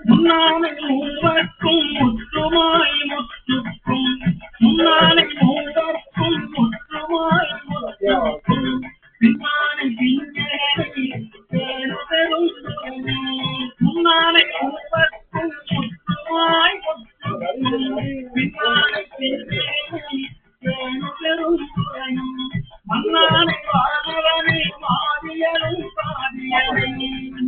முன்னானை மூவர்க்கும் முற்றுமாய் முற்றுக்கும் முன்னானை மூவர்க்கும் முற்றுமாய் முற்றுக்கும் பின்னானை பின்னேறி பெரும் முன்னானை மூவர்க்கும் முற்றுமாய் முற்றுக்கும் பின்னானை பின்னேறி பெரும் மன்னானை வாழ்வனை மாறியலும் பாதியனை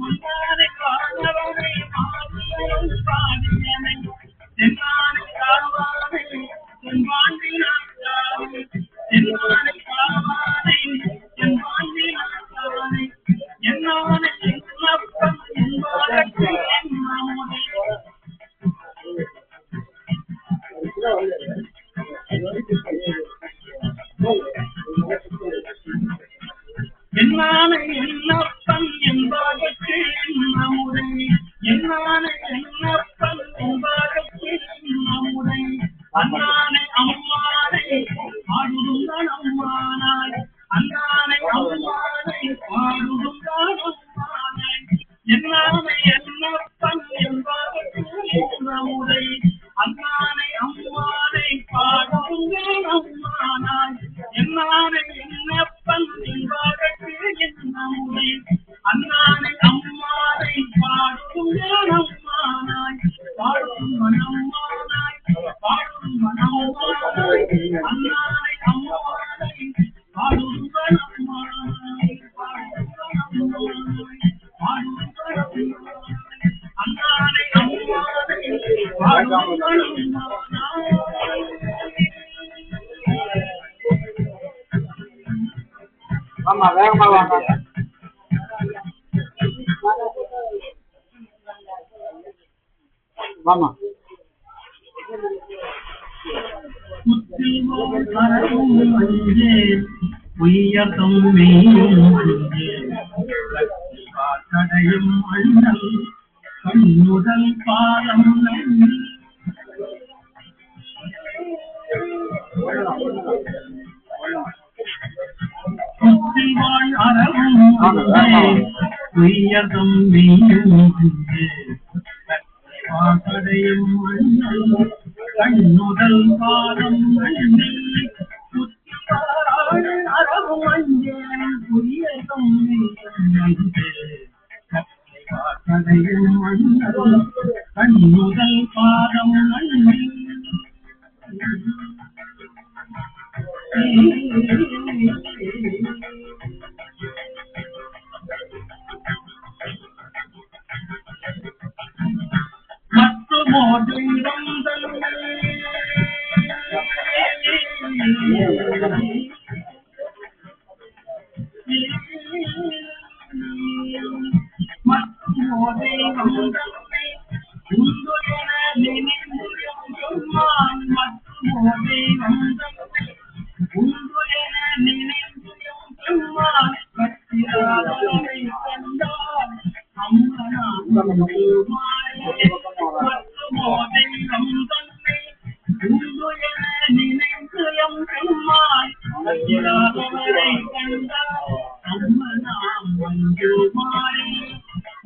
மன்னானை வாழ்வனை மாறியலும் பாதியனை தென்னானை காவானை தென்பாண்டினானை தென்னானை காவானை தென்பாண்டினானை என்னானை என்னப்பன் என்பதற்கு என்னமுதே என்னானை என்னப்பன் என்பதற்கு நம்முடை என்னானை என்னப்பன் என்பதற்கு நம்முடை அண்ணானை அம்மானை பாடுதுங்கள் அம்மானாய் அண்ணானை அம்மானை பாடுதுங்கள் அம்மானாய் என்னானை என்னப்பன் என்பதற்கு நம்முடை அண்ணானை அம்மானை பாடுதுங்கள் அம்மானாய் என்னானை என்னப்பன் என்பதற்கு நம்முடை அண்ணானை அம்மானை பாடுதுங்கள் அம்மானாய் பாடும் மனம்மானாய் பாடும் மனம்மானாய் அண்ணானை அம்மானை பாடுதுங்கள் அம்மானாய் பாடுதுங்கள் அம்மானாய் பாடுதுங்கள் அம்மானாய் அண்ணானை அம்மானை பாடுதுங்கள் அம்மானாய். ஆமா வேகமா வாங்க. ஆமா உயர்த்தும் மெய்யும் தடையும் அண்ணல் கண்ணுதல் பாலம் வாழ் அறவும் உயர்த்தும் மெய்யும் தடையும் அண்ணல் கண்ணுதல் பாலம் அறவும் அஞ்சே உயர்த்தும் தடையும் அண்ணல் கண்ணுதல் பாலம் மற்றும் தெய்வம் மற்றும் தெய்வம் உந்து என நினைந்தும் சொன்னான் மற்றும் தெய்வம் உந்து என நினைந்தும் சொன்னான் கத்திராதனை கண்டான் அம்மனான் தெய்வம் தன்னை உந்து என நினைந்தும் சொன்னான் கத்திராதனை கண்டான் அம்மனாம் வந்து மாறி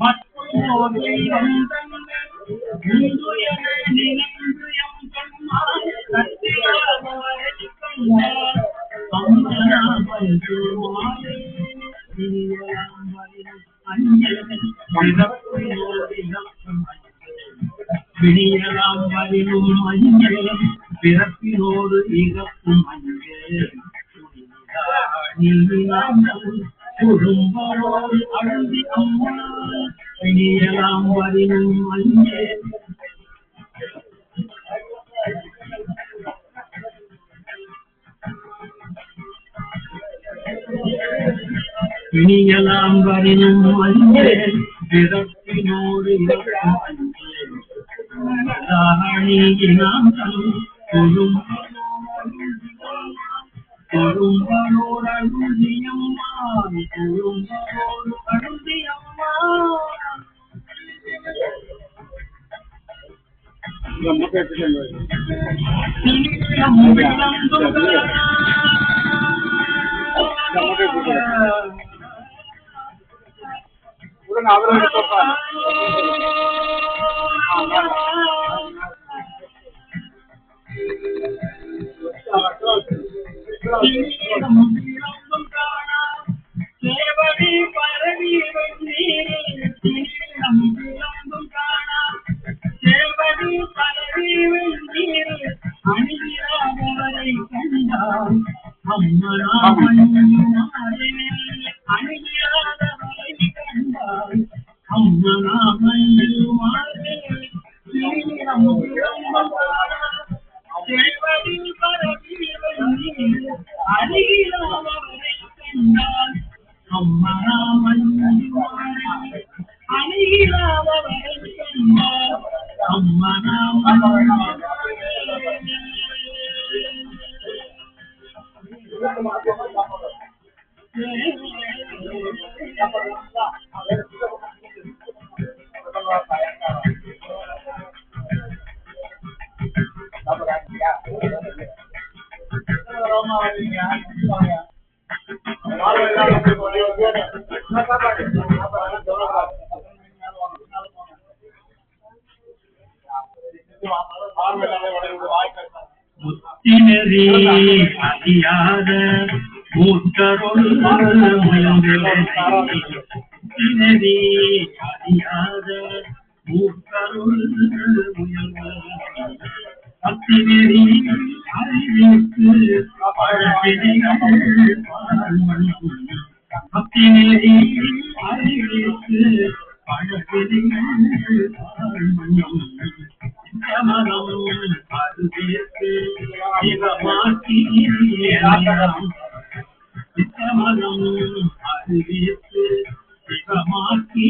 மற்றும் தெய்வம் தன்னை உந்து என நினைந்தும் சொன்னான் கத்திராதனை கண்டான் அம்மனாம் வந்து மாறி விடியலாம் வரினும் மஞ்சள் பிறப்பினோடு இகப்பும் மஞ்சள் குடும்பரோடு அழுதி அம்மா விடியலாம் வரினும் மஞ்சள் விடியலாம் வரினும் மஞ்சள் பிறப்பினோடு இகப்பும் மஞ்சள் நாம் கொழும்பரோடு அழுதியம்மா கொழும்பரோடு அழுதியம்மா உடனே அவரை எடுப்பா. சேவடி பரவி வெண்ணீரில் தீரம் விளம்பும் காணா சேவடி பரவி வெண்ணீரில் அணிகிறாதவரை கண்டால் அம்மனாமன்மாரே அணிகிறாதவரை கண்டால் அம்மனாமன்மாரே தீரம் விளம்பும் காணா சேவடி பரவி வெண்ணீரில் அணிகிறாதவரை கண்டால் அம்மனாமன்மாரே அணிகிறாதவரை கண்டால் அம்மனாமன்மாரே முத்தினரே அறியாத மூத்தருள் முயல்களே முத்தினரே அறியாத மூத்தருள் முயல்களே அத்தினரே அறிவித்து பழத்தினைகள் பால்மணம் அத்தினரே அறிவித்து பழத்தினைகள் பால்மணம் மனம் அருகேற்கு சிவமாக்கி சித்தமனம் அருகேற்கு சிவமாக்கி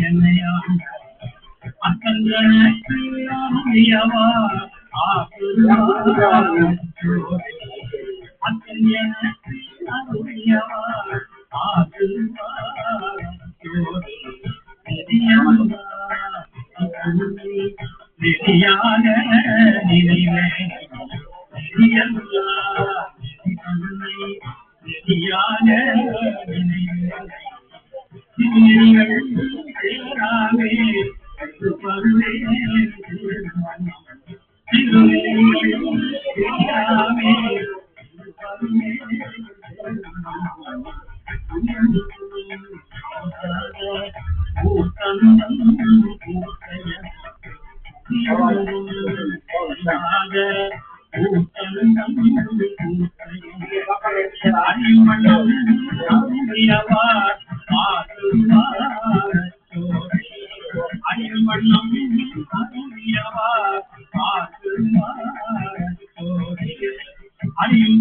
என்னையாம் அத்தங்கனக்கு அருமையவா ஆக்குவார் அத்தங்கனக்கு அருமையவா ஆக்குவார் நெறியாக நினைவே நெறியாக நினைவே சேராமே பருவே சேராமே அறியும்